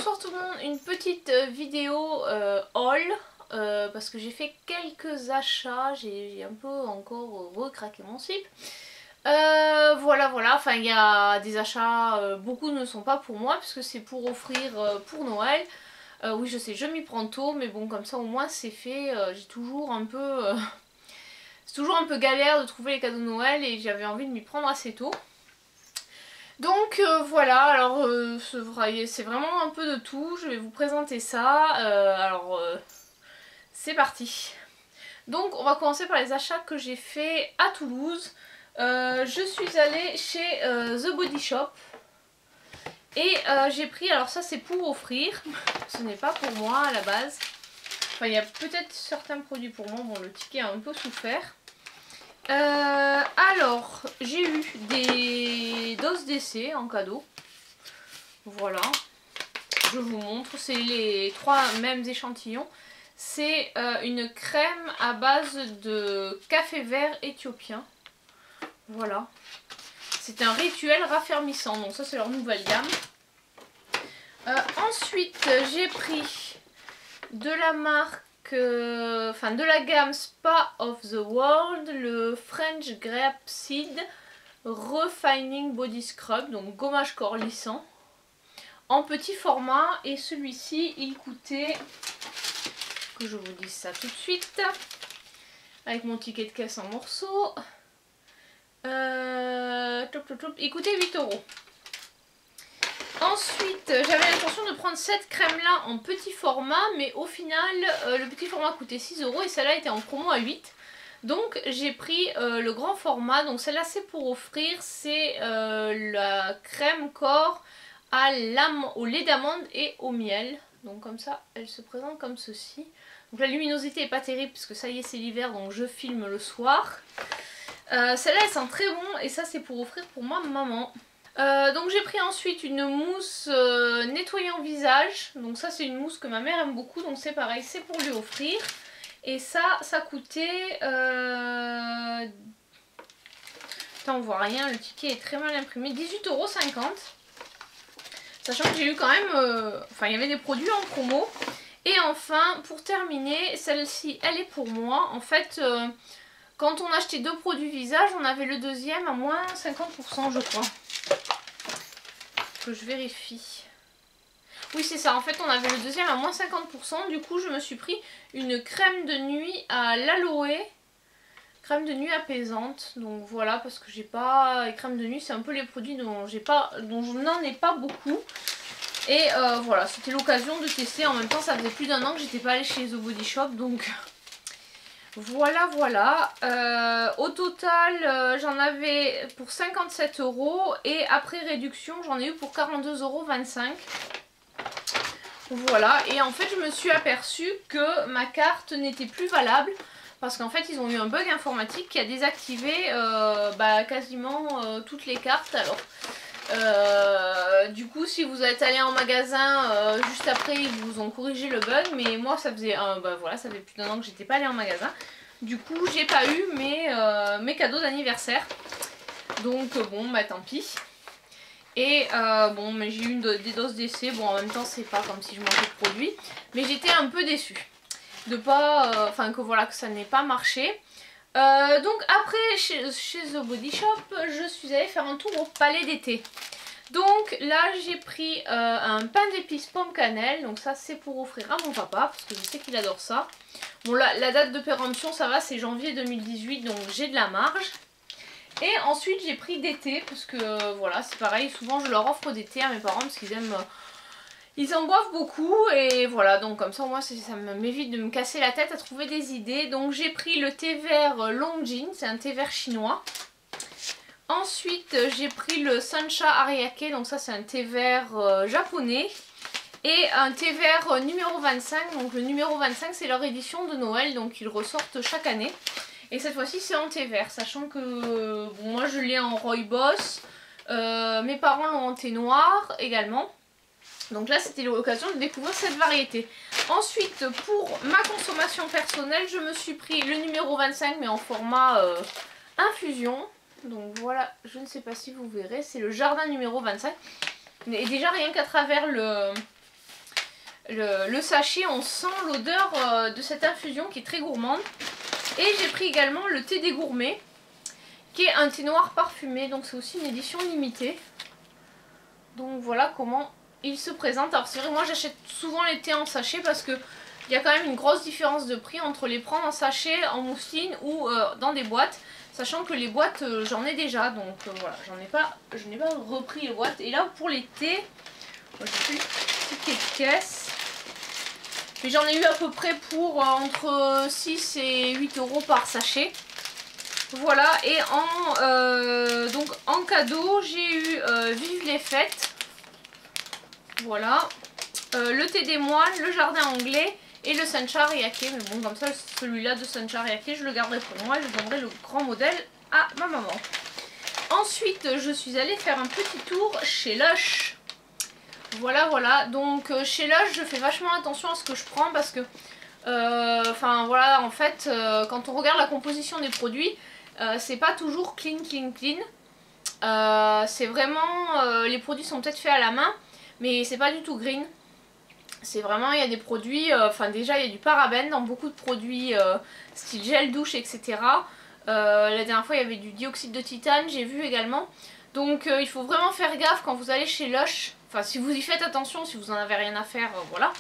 bonsoir tout le monde, une petite vidéo haul parce que j'ai fait quelques achats, j'ai un peu encore recraqué mon slip. Voilà, enfin il y a des achats, beaucoup ne sont pas pour moi puisque c'est pour offrir pour Noël. Oui je sais, je m'y prends tôt mais bon comme ça au moins c'est fait, j'ai toujours un peu... c'est toujours un peu galère de trouver les cadeaux de Noël et j'avais envie de m'y prendre assez tôt. Donc voilà, alors c'est vraiment un peu de tout, je vais vous présenter ça, c'est parti. Donc on va commencer par les achats que j'ai fait à Toulouse. Je suis allée chez The Body Shop et j'ai pris, alors ça c'est pour offrir, ce n'est pas pour moi à la base. Enfin il y a peut-être certains produits pour moi, bon le ticket a un peu souffert. Alors, j'ai eu des doses d'essai en cadeau. Voilà, je vous montre, c'est les 3 mêmes échantillons. C'est une crème à base de café vert éthiopien. Voilà, c'est un rituel raffermissant, donc ça c'est leur nouvelle gamme. Ensuite, j'ai pris de la marque... de la gamme Spa of the World, le French Grapeseed Refining Body Scrub, donc gommage corps lissant, en petit format, et celui-ci il coûtait, que je vous dise ça tout de suite, avec mon ticket de caisse en morceaux, il coûtait 8 €. Ensuite, j'avais l'intention de prendre cette crème-là en petit format, mais au final, le petit format coûtait 6 € et celle-là était en promo à 8. Donc j'ai pris le grand format, donc celle-là c'est pour offrir, c'est la crème corps au lait d'amande et au miel. Donc comme ça, elle se présente comme ceci. Donc la luminosité est pas terrible, puisque ça y est c'est l'hiver, donc je filme le soir. Celle-là elle sent très bon et ça c'est pour offrir pour ma maman. Donc j'ai pris ensuite une mousse nettoyant visage, donc ça c'est une mousse que ma mère aime beaucoup, donc c'est pareil, c'est pour lui offrir. Et ça coûtait... Putain, on voit rien, le ticket est très mal imprimé, 18,50 €. Sachant que j'ai eu quand même... Enfin il y avait des produits en promo. Et enfin, pour terminer, celle-ci elle est pour moi. En fait... quand on achetait 2 produits visage, on avait le deuxième à moins 50% je crois. Que je vérifie. Oui c'est ça, en fait on avait le deuxième à moins 50%. Du coup je me suis pris une crème de nuit à l'aloe. Crème de nuit apaisante. Donc voilà, parce que j'ai pas... Les crèmes de nuit c'est un peu les produits dont je n'en ai pas beaucoup. Et voilà, c'était l'occasion de tester. En même temps ça faisait plus d'1 an que j'étais pas allée chez The Body Shop. Donc... Voilà. Au total, j'en avais pour 57 € et après réduction, j'en ai eu pour 42,25 €. Voilà, et en fait, je me suis aperçue que ma carte n'était plus valable parce qu'en fait, ils ont eu un bug informatique qui a désactivé quasiment toutes les cartes. Alors, du coup si vous êtes allé en magasin juste après ils vous ont corrigé le bug, mais moi ça faisait voilà, ça fait plus d'1 an que j'étais pas allée en magasin, du coup j'ai pas eu mes cadeaux d'anniversaire, donc bon bah tant pis. Et bon, mais j'ai eu des doses d'essai, bon en même temps c'est pas comme si je mangeais de produits, mais j'étais un peu déçue de pas, que ça n'ait pas marché. Donc après chez The Body Shop, je suis allée faire un tour au palais d'été. Donc là j'ai pris un pain d'épices pomme cannelle, donc ça c'est pour offrir à mon papa parce que je sais qu'il adore ça. Bon là, la date de péremption ça va, c'est janvier 2018, donc j'ai de la marge. Et ensuite j'ai pris d'été parce que voilà, c'est pareil, souvent je leur offre d'été à mes parents parce qu'ils aiment... Ils en boivent beaucoup et voilà, donc comme ça moi ça m'évite de me casser la tête à trouver des idées. Donc j'ai pris le thé vert Longjin, c'est un thé vert chinois. Ensuite j'ai pris le Sancha Ariake, donc ça c'est un thé vert japonais. Et un thé vert numéro 25, donc le numéro 25 c'est leur édition de Noël, donc ils ressortent chaque année. Et cette fois-ci c'est en thé vert, sachant que bon, moi je l'ai en rooibos, mes parents l'ont en thé noir également. Donc là c'était l'occasion de découvrir cette variété. Ensuite pour ma consommation personnelle, je me suis pris le numéro 25 mais en format infusion. Donc voilà, je ne sais pas si vous verrez, c'est le jardin numéro 25. Et déjà rien qu'à travers le sachet, on sent l'odeur de cette infusion qui est très gourmande. Et j'ai pris également le thé des gourmets, qui est un thé noir parfumé, donc c'est aussi une édition limitée. Donc voilà comment il se présente. Alors c'est vrai, moi j'achète souvent les thés en sachet parce que il y a quand même une grosse différence de prix entre les prendre en sachet, en mousseline ou dans des boîtes. Sachant que les boîtes, j'en ai déjà, donc voilà, je n'ai pas repris les boîtes. Et là pour les thés, j'ai pris le ticket de caisse. Mais j'en ai eu à peu près pour entre 6 et 8 euros par sachet. Voilà, et donc en cadeau, j'ai eu Vive les fêtes. Voilà. Le thé des moines, le jardin anglais et le Sanchar Yake. Mais bon, comme ça, celui-là de Sanchar Yake, je le garderai pour moi. Je donnerai le grand modèle à ma maman. Ensuite, je suis allée faire un petit tour chez Lush. Voilà, voilà. Donc, chez Lush, je fais vachement attention à ce que je prends parce que, enfin, voilà, en fait, quand on regarde la composition des produits, c'est pas toujours clean. C'est vraiment, les produits sont peut-être faits à la main, mais c'est pas du tout green. C'est vraiment, il y a des produits, enfin déjà il y a du parabène dans beaucoup de produits style gel douche, etc. La dernière fois il y avait du dioxyde de titane, j'ai vu également. Donc il faut vraiment faire gaffe quand vous allez chez Lush. Enfin si vous y faites attention, si vous en avez rien à faire, voilà.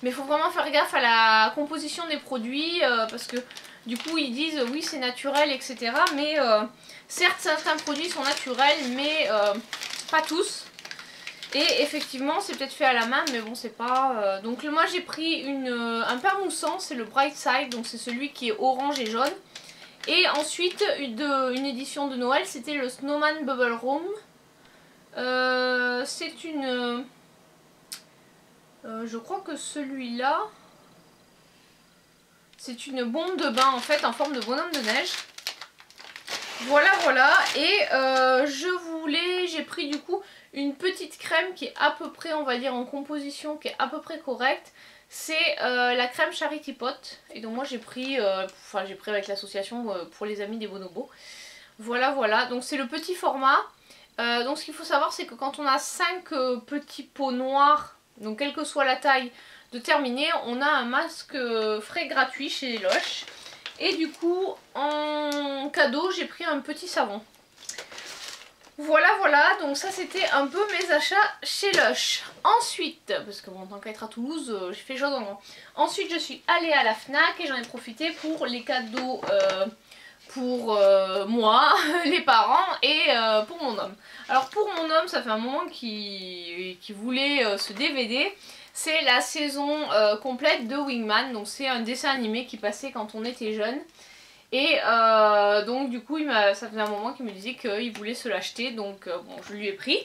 Mais il faut vraiment faire gaffe à la composition des produits parce que du coup ils disent oui c'est naturel, etc. Mais certes certains produits sont naturels mais pas tous. Et effectivement c'est peut-être fait à la main mais bon c'est pas... Donc moi j'ai pris un pain moussant, c'est le Bright Side, donc c'est celui qui est orange et jaune. Et ensuite une édition de Noël, c'était le Snowman Bubble Room. C'est une... je crois que celui-là, c'est une bombe de bain en fait en forme de bonhomme de neige. Voilà, voilà. Et j'ai pris du coup une petite crème qui est à peu près, on va dire en composition, qui est à peu près correcte. C'est la crème Charity Pot. Et donc moi j'ai pris, j'ai pris avec l'association pour les amis des bonobos. Voilà, voilà. Donc c'est le petit format. Donc ce qu'il faut savoir c'est que quand on a 5 petits pots noirs, donc quelle que soit la taille, de terminer, on a un masque frais gratuit chez Lush. Et du coup, en cadeau, j'ai pris un petit savon. Voilà, voilà, donc ça c'était un peu mes achats chez Lush. Ensuite, parce que bon, tant qu'à être à Toulouse, j'ai fait chose en grand. Ensuite, je suis allée à la Fnac et j'en ai profité pour les cadeaux pour moi, les parents et pour mon homme. Alors pour mon homme, ça fait un moment qu'il voulait ce DVD. C'est la saison complète de Wingman, donc c'est un dessin animé qui passait quand on était jeune. Et donc du coup ça faisait un moment qu'il me disait qu'il voulait se l'acheter, donc bon je lui ai pris.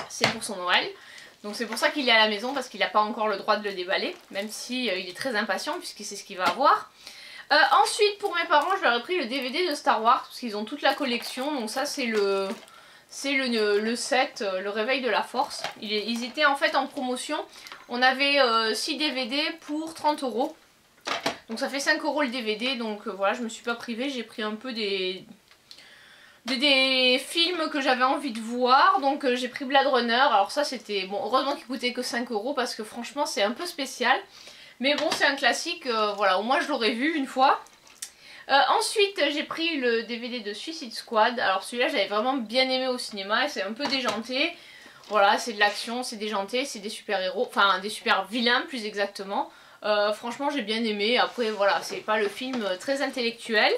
C'est pour son Noël. Donc c'est pour ça qu'il est à la maison parce qu'il n'a pas encore le droit de le déballer, même si il est très impatient puisqu'il sait ce qu'il va avoir. Ensuite pour mes parents je leur ai pris le DVD de Star Wars parce qu'ils ont toute la collection, donc ça c'est le set, le réveil de la force. Ils étaient en fait en promotion, on avait 6 DVD pour 30 €. Donc ça fait 5 € le DVD, donc voilà, je me suis pas privée, j'ai pris un peu des films que j'avais envie de voir. Donc j'ai pris Blade Runner, alors ça c'était, bon heureusement qu'il coûtait que 5 € parce que franchement c'est un peu spécial. Mais bon c'est un classique, voilà, au moins je l'aurais vu une fois. Ensuite j'ai pris le DVD de Suicide Squad, alors celui-là j'avais vraiment bien aimé au cinéma et c'est un peu déjanté. Voilà, c'est de l'action, c'est déjanté, c'est des super-héros, enfin des super-vilains plus exactement. Franchement j'ai bien aimé, après voilà, c'est pas le film très intellectuel.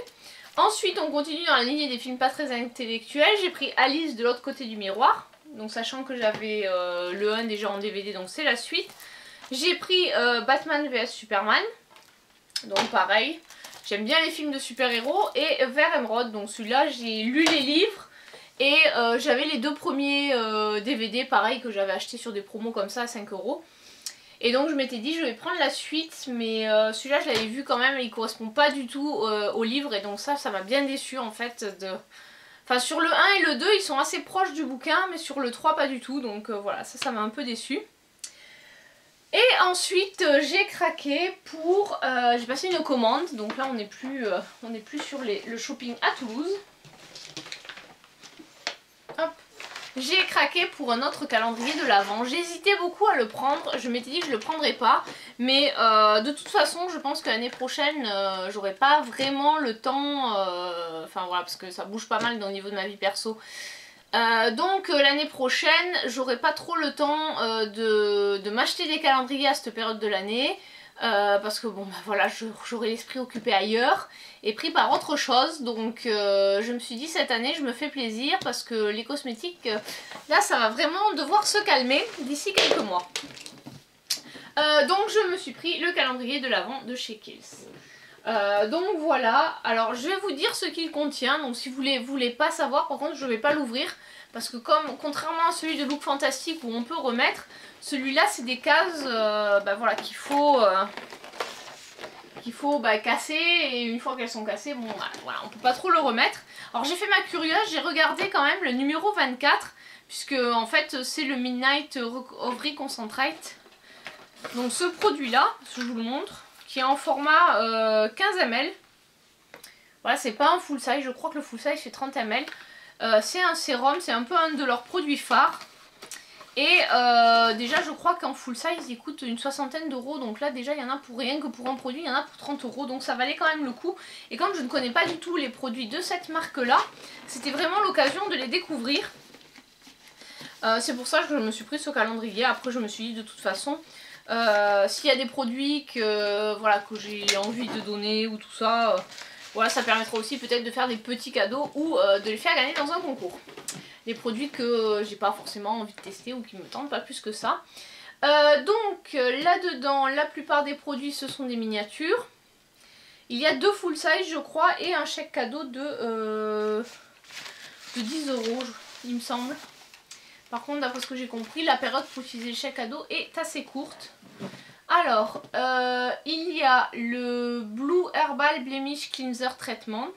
Ensuite on continue dans la lignée des films pas très intellectuels, j'ai pris Alice de l'autre côté du miroir. Donc sachant que j'avais le 1 déjà en DVD, donc c'est la suite. J'ai pris Batman vs Superman, donc pareil, j'aime bien les films de super-héros. Et Vert Emerald, donc celui-là j'ai lu les livres. Et j'avais les 2 premiers DVD pareil que j'avais acheté sur des promos comme ça à 5 €. Et donc je m'étais dit je vais prendre la suite, mais celui-là je l'avais vu quand même et il correspond pas du tout au livre. Et donc ça m'a bien déçu en fait. Enfin sur le 1 et le 2 ils sont assez proches du bouquin, mais sur le 3 pas du tout. Donc voilà, ça m'a un peu déçu. Et ensuite j'ai craqué pour... j'ai passé une commande, donc là on n'est plus sur le shopping à Toulouse. Hop. j'ai craqué pour un autre calendrier de l'Avent. J'hésitais beaucoup à le prendre, je m'étais dit que je le prendrais pas, mais de toute façon je pense que l'année prochaine j'aurai pas vraiment le temps, enfin voilà, parce que ça bouge pas mal au niveau de ma vie perso. Donc l'année prochaine j'aurai pas trop le temps de m'acheter des calendriers à cette période de l'année. Parce que bon bah voilà, j'aurai l'esprit occupé ailleurs et pris par autre chose, donc je me suis dit cette année je me fais plaisir parce que les cosmétiques là ça va vraiment devoir se calmer d'ici quelques mois. Donc je me suis pris le calendrier de l'Avent de chez Kiehl's. Donc voilà, alors je vais vous dire ce qu'il contient, donc si vous voulez pas savoir, par contre je vais pas l'ouvrir parce que contrairement à celui de Look Fantastic où on peut remettre, celui-là c'est des cases bah, voilà, qu'il faut casser, et une fois qu'elles sont cassées, bon bah, voilà, on peut pas trop le remettre. Alors j'ai fait ma curieuse, j'ai regardé quand même le numéro 24 puisque en fait c'est le Midnight Recovery Concentrate. Donc ce produit là, je vous le montre, qui est en format 15 ml. Voilà, c'est pas un full size, je crois que le full size fait 30 ml. C'est un sérum, c'est un peu un de leurs produits phares. Et déjà je crois qu'en full size il coûte une soixantaine d'euros. Donc là déjà il y en a pour rien que pour un produit, il y en a pour 30 euros. Donc ça valait quand même le coup. Et comme je ne connais pas du tout les produits de cette marque là, c'était vraiment l'occasion de les découvrir. C'est pour ça que je me suis pris ce calendrier. Après je me suis dit de toute façon, s'il y a des produits que j'ai envie de donner ou tout ça, voilà, ça permettra aussi peut-être de faire des petits cadeaux ou de les faire gagner dans un concours. Des produits que j'ai pas forcément envie de tester ou qui me tentent pas plus que ça. Donc là-dedans, la plupart des produits ce sont des miniatures. Il y a 2 full size je crois et un chèque cadeau de 10 euros il me semble. Par contre, d'après ce que j'ai compris, la période pour utiliser le chèque cadeau est assez courte. Alors, il y a le Blue Herbal Blemish Cleanser Treatment,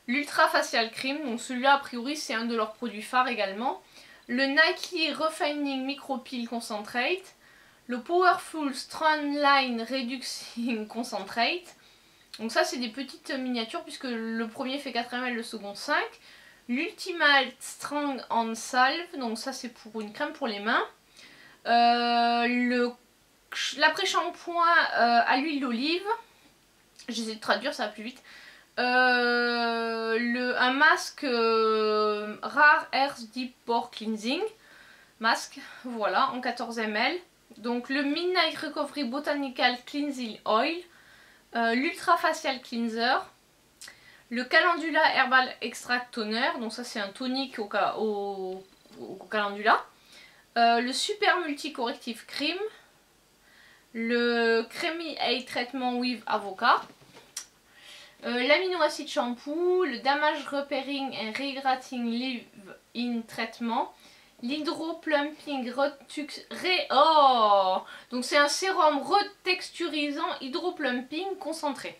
l'Ultra Facial Cream, donc celui-là a priori c'est un de leurs produits phares également, le Nightly Refining Micro Peel Concentrate, le Powerful Strand Line Reducing Concentrate, donc ça c'est des petites miniatures puisque le premier fait 4 ml, le second 5. L'Ultimate Strong on Salve, donc ça c'est pour une crème pour les mains. L'après-shampoing à l'huile d'olive, j'essaie de traduire, ça va plus vite. Un masque Rare Earth Deep Pore Cleansing masque, voilà, en 14 ml. Donc le Midnight Recovery Botanical Cleansing Oil, l'Ultra Facial Cleanser, le Calendula Herbal Extract Toner, donc ça c'est un tonique au calendula. Le Super Multi Corrective Cream, le Creamy Eye Treatment with Avocat, l'Amino Acid Shampoo, le Damage Repairing and Rehydrating Leave-In Treatment, l'Hydro Plumping donc c'est un sérum retexturisant Hydro Plumping concentré.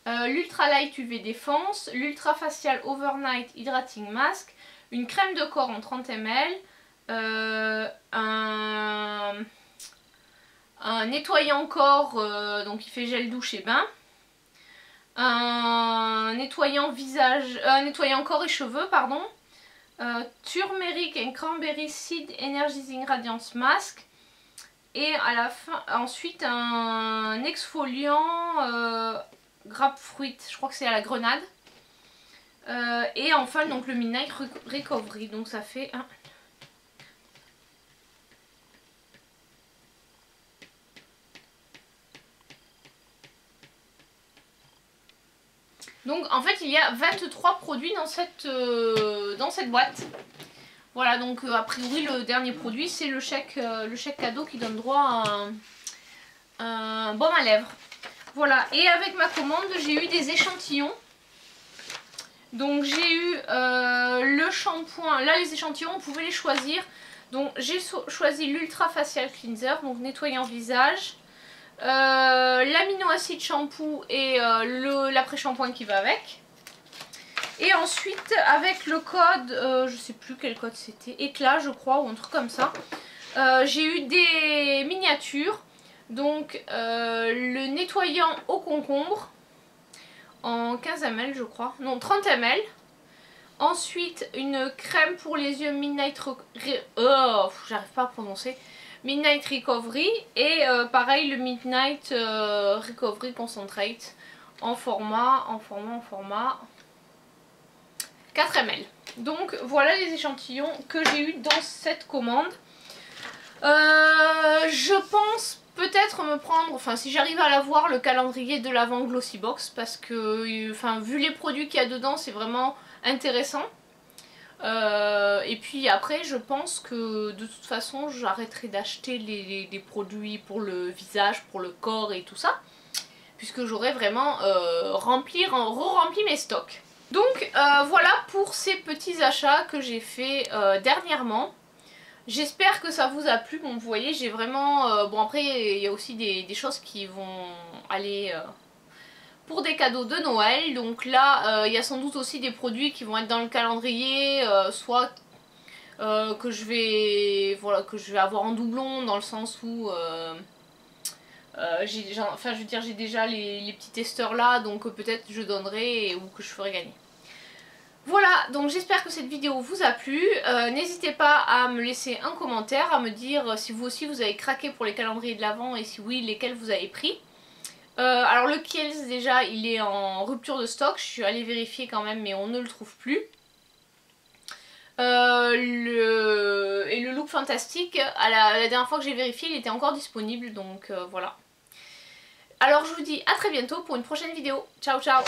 L'Ultra Light UV Défense, l'Ultra Facial Overnight Hydrating Mask, une crème de corps en 30 ml, un nettoyant corps, donc il fait gel douche et bain, un nettoyant corps et cheveux, pardon, Turmeric and Cranberry Seed Energizing Radiance Mask, et à la fin, ensuite un exfoliant grapefruit, je crois que c'est à la grenade. Et enfin donc le Midnight Recovery, donc ça fait un... Donc en fait il y a 23 produits dans cette boîte. Voilà, donc a priori le dernier produit c'est le chèque cadeau qui donne droit à un baume à lèvres. Voilà, et avec ma commande j'ai eu des échantillons. Donc j'ai eu le shampoing, là les échantillons on pouvait les choisir. Donc j'ai choisi l'Ultra Facial Cleanser, donc nettoyant visage, l'amino acid shampoo et l'après-shampoing qui va avec. Et ensuite avec le code, je sais plus quel code c'était, éclat je crois ou un truc comme ça, j'ai eu des miniatures. Donc le nettoyant au concombre en 15 ml je crois, non 30 ml, Ensuite, une crème pour les yeux Midnight j'arrive pas à prononcer. Midnight Recovery. Et pareil, le Midnight Recovery Concentrate en format 4 ml. Donc voilà les échantillons que j'ai eu dans cette commande. Je pense peut-être me prendre, enfin si j'arrive à l'avoir, le calendrier de l'Avent Glossybox, parce que enfin, vu les produits qu'il y a dedans, c'est vraiment intéressant. Et puis après je pense que de toute façon j'arrêterai d'acheter les produits pour le visage, pour le corps et tout ça, puisque j'aurai vraiment re-rempli mes stocks. Donc voilà pour ces petits achats que j'ai fait dernièrement. J'espère que ça vous a plu. Bon, vous voyez, j'ai vraiment... bon, après, il y a aussi des choses qui vont aller pour des cadeaux de Noël. Donc là, il y a sans doute aussi des produits qui vont être dans le calendrier, soit que je vais avoir en doublon, dans le sens où... enfin, je veux dire, j'ai déjà les petits testeurs là, donc peut-être je donnerai ou que je ferai gagner. Voilà, donc j'espère que cette vidéo vous a plu. N'hésitez pas à me laisser un commentaire, à me dire si vous aussi vous avez craqué pour les calendriers de l'Avent et si oui, lesquels vous avez pris. Alors le Kiehl's déjà, il est en rupture de stock, je suis allée vérifier quand même mais on ne le trouve plus. Et le Look Fantastic, la dernière fois que j'ai vérifié, il était encore disponible, donc voilà. Alors je vous dis à très bientôt pour une prochaine vidéo. Ciao ciao.